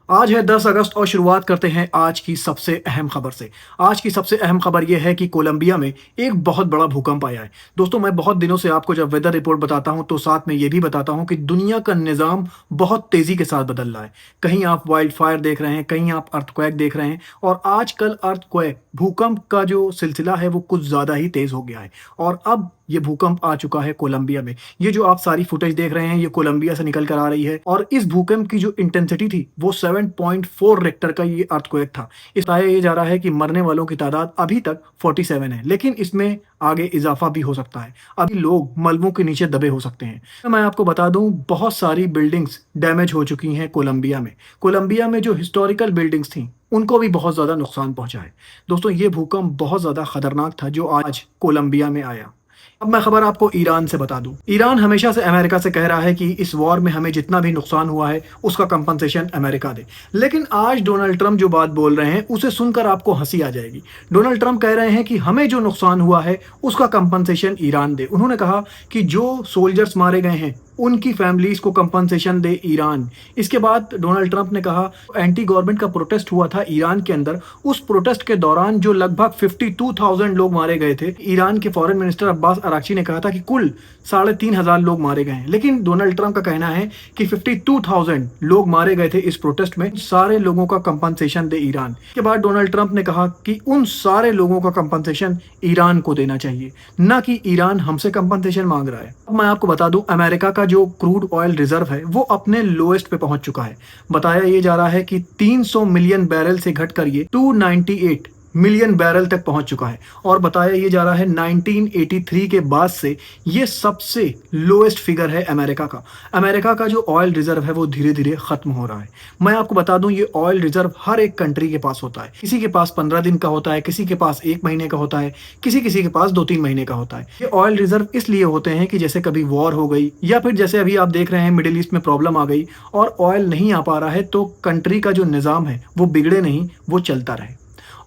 आज है 10 अगस्त और शुरुआत करते हैं आज की सबसे अहम खबर से। आज की सबसे अहम खबर यह है कि कोलंबिया में एक बहुत बड़ा भूकंप आया है। दोस्तों, मैं बहुत दिनों से आपको जब वेदर रिपोर्ट बताता हूं तो साथ में ये भी बताता हूं कि दुनिया का निज़ाम बहुत तेज़ी के साथ बदल रहा है। कहीं आप वाइल्ड फायर देख रहे हैं, कहीं आप अर्थक्वेक देख रहे हैं और आजकल अर्थक्वेक भूकंप का जो सिलसिला है वो कुछ ज़्यादा ही तेज़ हो गया है और अब ये भूकंप आ चुका है कोलंबिया में। ये जो आप सारी फुटेज देख रहे हैं ये कोलंबिया से निकल कर आ रही है और इस भूकंप की जो इंटेंसिटी थी वो 7.4 रिक्टर का ये अर्थक्वेक था। इस बताया ये जा रहा है कि मरने वालों की तादाद अभी तक 47 है, लेकिन इसमें आगे इजाफा भी हो सकता है। अभी लोग मलबों के नीचे दबे हो सकते हैं। तो मैं आपको बता दूं, बहुत सारी बिल्डिंग्स डैमेज हो चुकी हैं कोलंबिया में। कोलंबिया में जो हिस्टोरिकल बिल्डिंग्स थी उनको भी बहुत ज़्यादा नुकसान पहुंचा है। दोस्तों, ये भूकंप बहुत ज़्यादा खतरनाक था जो आज कोलंबिया में आया। अब मैं खबर आपको ईरान से बता दूं। ईरान हमेशा से अमेरिका से कह रहा है कि इस वॉर में हमें जितना भी नुकसान हुआ है उसका कंपनसेशन अमेरिका दे, लेकिन आज डोनाल्ड ट्रंप जो बात बोल रहे हैं उसे सुनकर आपको हंसी आ जाएगी। डोनाल्ड ट्रंप कह रहे हैं कि हमें जो नुकसान हुआ है उसका कंपनसेशन ईरान दे। उन्होंने कहा कि जो सोल्जर्स मारे गए हैं उनकी फैमिलीज को कंपनसेशन दे ईरान। इसके बाद डोनाल्ड ट्रंप ने कहा एंटी गवर्नमेंट का प्रोटेस्ट हुआ था ईरान के अंदर, उस प्रोटेस्ट के दौरान जो लगभग 52,000 लोग मारे गए थे, ईरान के फॉरेन मिनिस्टर अब्बास अराक्ची ने कहा था कि कुल 3,500 लोग मारे गए हैं। लेकिन डोनाल्ड ट्रंप का कहना है कि 52,000 लोग मारे गए थे इस प्रोटेस्ट में, सारे लोगों का कंपनसेशन दे ईरान। इसके बाद डोनाल्ड ट्रंप ने कहा कि उन सारे लोगों का कंपनसेशन ईरान को देना चाहिए, न कि ईरान हमसे कंपनसेशन मांग रहा है। अब मैं आपको बता दूं, अमेरिका का जो क्रूड ऑयल रिजर्व है वो अपने लोएस्ट पे पहुंच चुका है। बताया ये जा रहा है कि 300 मिलियन बैरल से घटकर ये 298 मिलियन बैरल तक पहुंच चुका है और बताया ये जा रहा है 1983 के बाद से ये सबसे लोएस्ट फिगर है अमेरिका का। अमेरिका का जो ऑयल रिजर्व है वो धीरे धीरे खत्म हो रहा है। मैं आपको बता दूं, ये ऑयल रिजर्व हर एक कंट्री के पास होता है। किसी के पास 15 दिन का होता है, किसी के पास 1 महीने का होता है, किसी किसी के पास 2-3 महीने का होता है। ये ऑयल रिजर्व इसलिए होते हैं कि जैसे कभी वॉर हो गई या फिर जैसे अभी आप देख रहे हैं मिडिल ईस्ट में प्रॉब्लम आ गई और ऑयल नहीं आ पा रहा है तो कंट्री का जो निज़ाम है वो बिगड़े नहीं, वो चलता रहे।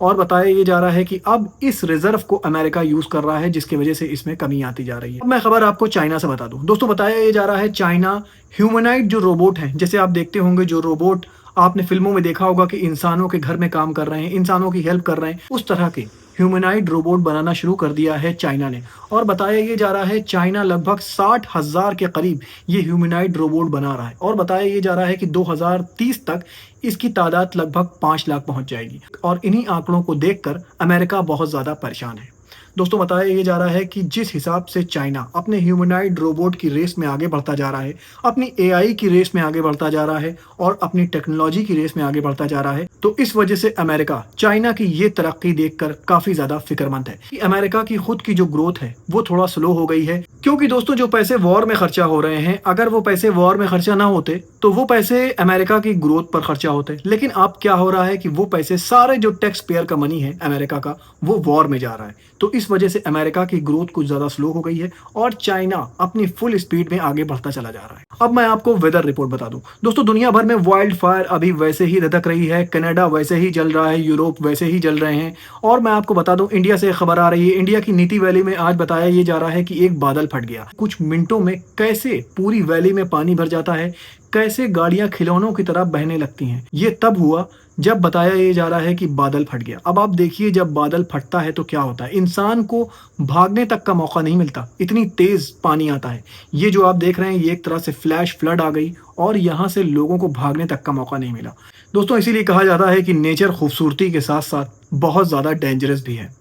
और बताया ये जा रहा है कि अब इस रिजर्व को अमेरिका यूज कर रहा है, जिसकी वजह से इसमें कमी आती जा रही है। अब मैं खबर आपको चाइना से बता दूं। दोस्तों, बताया ये जा रहा है चाइना ह्यूमनाइड जो रोबोट हैं, जैसे आप देखते होंगे जो रोबोट आपने फिल्मों में देखा होगा कि इंसानों के घर में काम कर रहे हैं, इंसानों की हेल्प कर रहे हैं, उस तरह के ह्यूमनाइड रोबोट बनाना शुरू कर दिया है चाइना ने। और बताया ये जा रहा है चाइना लगभग 60,000 के करीब ये ह्यूमनाइड रोबोट बना रहा है और बताया ये जा रहा है कि 2030 तक इसकी तादाद लगभग 5 लाख पहुंच जाएगी। और इन्हीं आंकड़ों को देखकर अमेरिका बहुत ज़्यादा परेशान है। दोस्तों, बताया ये जा रहा है कि जिस हिसाब से चाइना अपने ह्यूमनाइड रोबोट की रेस में आगे बढ़ता जा रहा है, अपनी एआई की रेस में आगे बढ़ता जा रहा है और अपनी टेक्नोलॉजी की रेस में आगे बढ़ता जा रहा है, तो इस वजह से अमेरिका चाइना की ये तरक्की देखकर काफ़ी ज़्यादा फिक्रमंद है कि अमेरिका की खुद की जो ग्रोथ है वो थोड़ा स्लो हो गई है। क्योंकि दोस्तों, जो पैसे वॉर में खर्चा हो रहे हैं, अगर वो पैसे वॉर में खर्चा ना होते तो वो पैसे अमेरिका की ग्रोथ पर खर्चा होते। लेकिन अब क्या हो रहा है कि वो पैसे सारे जो टैक्स पेयर का मनी है अमेरिका का, वो वॉर में जा रहा है। तो इस वजह से अमेरिका की ग्रोथ कुछ ज़्यादा स्लो हो गई है और चाइना अपनी फुल स्पीड में आगे बढ़ता चला जा रहा है। अब मैं आपको वेदर रिपोर्ट बता दूं। दोस्तों, दुनिया भर में वाइल्ड फायर अभी वैसे ही धधक रही है, कनाडा वैसे ही जल रहा है, यूरोप वैसे ही जल रहे हैं। और मैं आपको बता दूं, इंडिया से खबर आ रही है, इंडिया की नीति वैली में आज बताया ये जा रहा है कि एक बादल फट गया। कुछ मिनटों में कैसे पूरी वैली में पानी भर जाता है, कैसे गाड़ियां खिलौनों की तरह बहने लगती हैं, ये तब हुआ जब बताया ये जा रहा है कि बादल फट गया। अब आप देखिए, जब बादल फटता है तो क्या होता है, इंसान को भागने तक का मौका नहीं मिलता, इतनी तेज पानी आता है। ये जो आप देख रहे हैं ये एक तरह से फ्लैश फ्लड आ गई और यहाँ से लोगों को भागने तक का मौका नहीं मिला। दोस्तों, इसीलिए कहा जाता है कि नेचर खूबसूरती के साथ साथ बहुत ज़्यादा डेंजरस भी है।